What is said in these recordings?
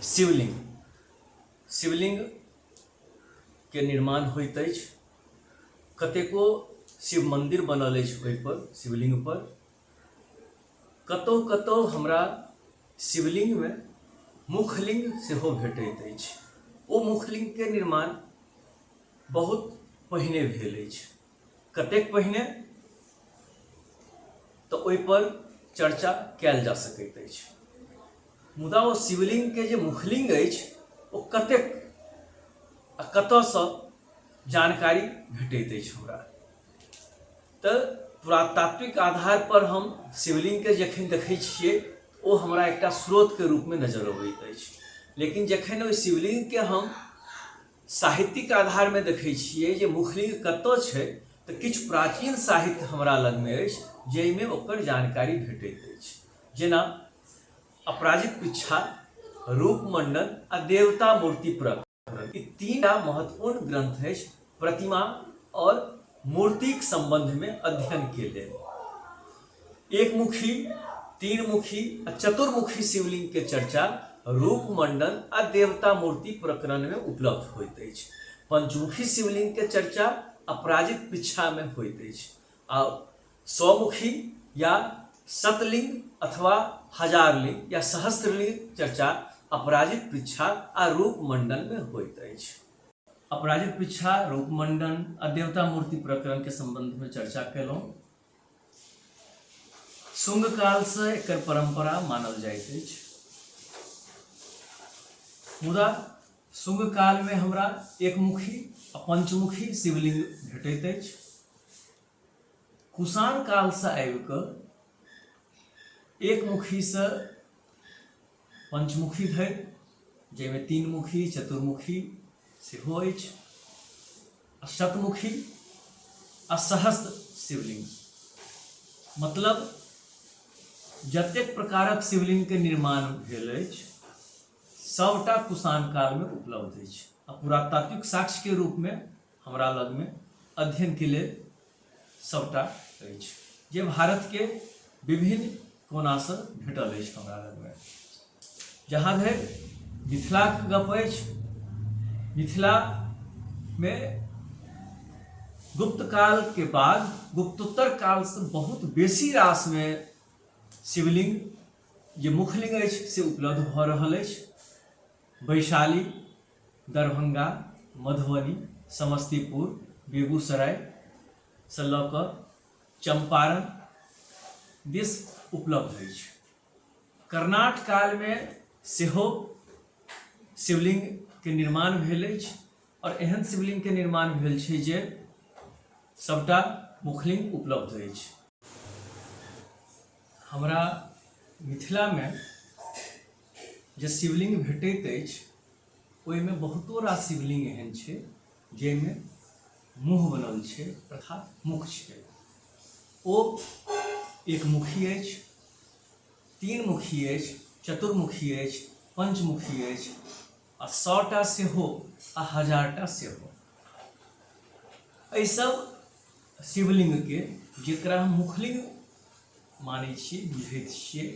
शिवलिंग शिवलिंग के निर्माण होइत अछि। कतेको शिव मंदिर बनल अछि ओहि पर शिवलिंग पर। कतौ कतौ हमरा शिवलिंग में मुखलिंग सेहो भेटैत अछि। ओ मुखलिंग के निर्माण बहुत पहिने भेल अछि। कतेक पहिने तो ओहि पर चर्चा कयल जा सकैत अछि। मुदा ओ शिवलिंग के जे मुखलिंग अछि ओ कतेक आ कतऽसँ जानकारी भेटैत अछि हमरा। तऽ पुरातात्विक आधार पर हम शिवलिंग के जखन देखै छियै ओ हमरा एकटा स्रोत के रूप में नजर अबैत अछि। लेकिन जखन ओहि शिवलिंग के हम साहित्यिक आधार में देखै छियै जे मुखलिंग कतऽ छै तऽ किछु प्राचीन साहित्य हमरा लग में अछि जाहिमे ओकर जानकारी भेटैत अछि। जेना अपराजित पृच्छा, रूपमंडन आ देवता मूर्ति प्रकरण, ई तीनटा महत्वपूर्ण ग्रंथ अछि प्रतिमा और मूर्तिक संबंध में अध्ययन के लेल। एक मुखी, तीन मुखी आ चतुर्मुखी शिवलिंग के चर्चा रूपमंडन आ देवता मूर्ति प्रकरण में उपलब्ध होइत अछि। पंचमुखी शिवलिंग के चर्चा अपराजित पृच्छा में होइत अछि आ सौमुखी या शतलिंग अथवा हजारलिंग या सहस्त्रलिंग चर्चा अपराजित पृच्छा आ रूपमंडन में होइत अछि। अपराजित पृच्छा, रूपमंडन आ देवता मूर्ति प्रकरण के संबंध में चर्चा केलहुँ। शुंग काल से एकर परंपरा मानल जाइत अछि। मुदा शुंग काल में हमरा एकमुखी आ पंचमुखी शिवलिंग भेटैत अछि। कुषाण काल से आबि कऽ एकमुखी से पंचमुखी धरि, जाहिमे तीन मुखी चतुर्मुखी सेहो अछि, आ शतमुखी आ सहस्त्र शिवलिंग, मतलब जतेक प्रकारक शिवलिंग के निर्माण भेल अछि सबटा कुषाण काल में उपलब्ध अछि आ पुरातात्विक साक्ष्य के रूप में हमरा लग में अध्ययन के लेल सबटा अछि, जे भारत के विभिन्न कोना से भेटल अछि हमरा लग में। जहाँ धरि मिथिला के गप अछि, मिथिला में गुप्त काल के बाद गुप्तोत्तर काल से बहुत बेसी रास में शिवलिंग जे मुखलिंग अछि से उपलब्ध भऽ रहल अछि। वैशाली, दरभंगा, मधुबनी, समस्तीपुर, बेगूसराय से लऽ कऽ चंपारण दिस उपलब्ध अछि। कर्नाट काल में सेहो शिवलिंग के निर्माण भेल अछि और एहन शिवलिंग के निर्माण भेल छै जे सबटा मुखलिंग उपलब्ध अछि। हमरा मिथिला में जे शिवलिंग भेटैत अछि ओहिमे बहुतो रास शिवलिंग एहन छै जाहिमे मुँह बनल छै अर्थात मुख छै। ओ एक मुखी अछि, तीन मुखी अछि, चतुर्मुखी अछि, पंचमुखी अछि आ 100टा सेहो आ 1000टा सेहो। एहि सब शिवलिंग के जेकरा हम मुखलिंग मानै छियै, बुझैत छियै,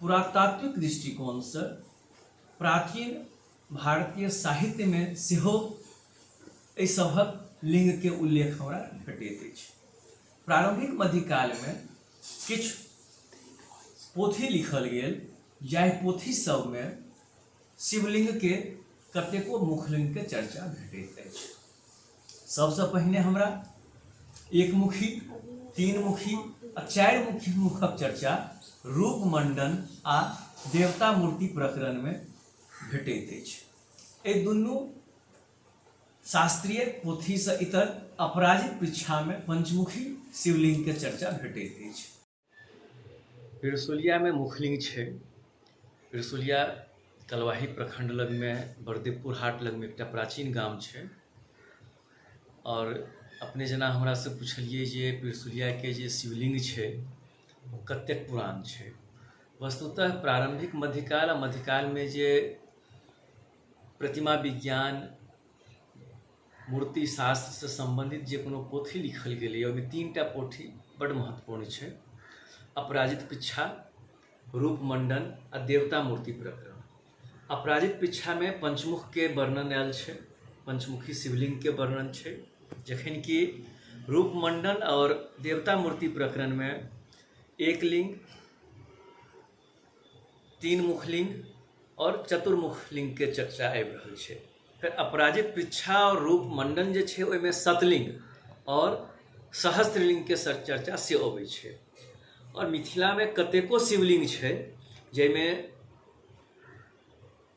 पुरातात्विक दृष्टिकोण से प्राचीन भारतीय साहित्य में सेहो एहि सभक लिंग के उल्लेख हमरा भेटैत अछि। प्रारंभिक मध्यकाल में किछु पोथी लिखल गेल जाहि पोथी सब में शिवलिंग के कतेको मुखलिंग के चर्चा भेटैत अछि। सबसे पहिने हमरा एकमुखी, तीन मुखी आ 4 मुखी मुखक चर्चा रूपमंडन आ देवता मूर्ति प्रकरण में भेटैत अछि। एहि दुनू शास्त्रीय पोथी से इतर अपराजित पृच्छा में पंचमुखी शिवलिंग के चर्चा भेटैत अछि। पिरसोलिया में मुखलिंग छै। पिरसोलिया कलवाही प्रखंड लग में बरदेवपुर हाट लग में एकटा प्राचीन गाम छै और अपने जेना हमरा से पूछलिए जे पिरसोलिया के जे शिवलिंग छै वो कतेक पुरान छै। वस्तुतः प्रारंभिक मध्यकाल आ मध्यकाल में जे प्रतिमा विज्ञान, मूर्ति शास्त्र से संबंधित जे कोनो पोथी लिखल गेलै ओहिमे 3टा पोथी बड़ महत्वपूर्ण छै। अपराजित पृच्छा, रूपमंडन आ देवता मूर्ति प्रकरण। अपराजित पृष्ठा में पंचमुख के वर्णन आयल छै, पंचमुखी शिवलिंग के वर्णन छै, जखन कि रूपमंडन और देवता मूर्ति प्रकरण में एक लिंग, तीन मुखलिंग और चतुर्मुख लिंग के चर्चा आबि रहल छै। फिर अपराजित पृष्ठा और रूपमंडन जे छै ओहिमे सतलिंग और सहस्त्रलिंग के चर्चा से अबै छै। और मिथिला में कतेको शिवलिंग छै जाहिमे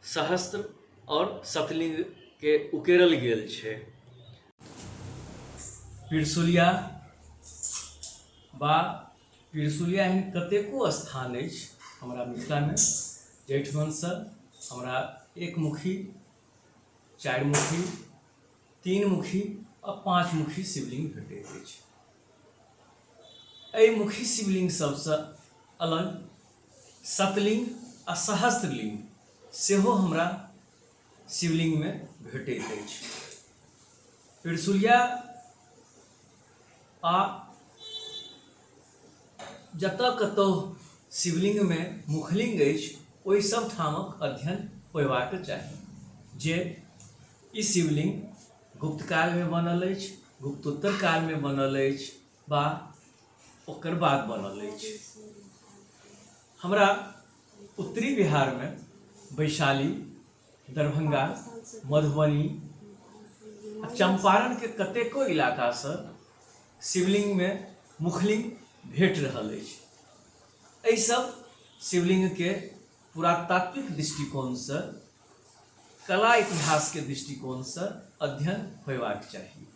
सहस्त्र और सतलिंग के उकेरल गेल छै। पिरसुलिया एहन कतेको स्थान अछि हमरा मिथिला में जाहिठाम से हमरा एक मुखी, चारि मुखी, तीन मुखी और पाँच मुखी शिवलिंग भेटैत अछि। एहि मुखी शिवलिंग सबसे अलग सतलिंग आ सहस्त्रलिंग सेहो हमरा शिवलिंग में भेटैत अछि। पिरसुलिया आ जतऽ कतौ शिवलिंग में मुखलिंग अछि ओहि सब ठामक अध्ययन होयबाक चाही जे ई शिवलिंग गुप्त काल में बनल अछि, गुप्तोत्तर काल में बनल अछि वा ओकर बाद बनल अछि। हमरा उत्तरी बिहार में वैशाली, दरभंगा, मधुबनी आ चंपारण के कतेको इलाका से शिवलिंग में मुखलिंग भेट रहल अछि। एहि सब शिवलिंग के पुरातात्विक दृष्टिकोण से, कला इतिहास के दृष्टिकोण से अध्ययन होयबाक चाही।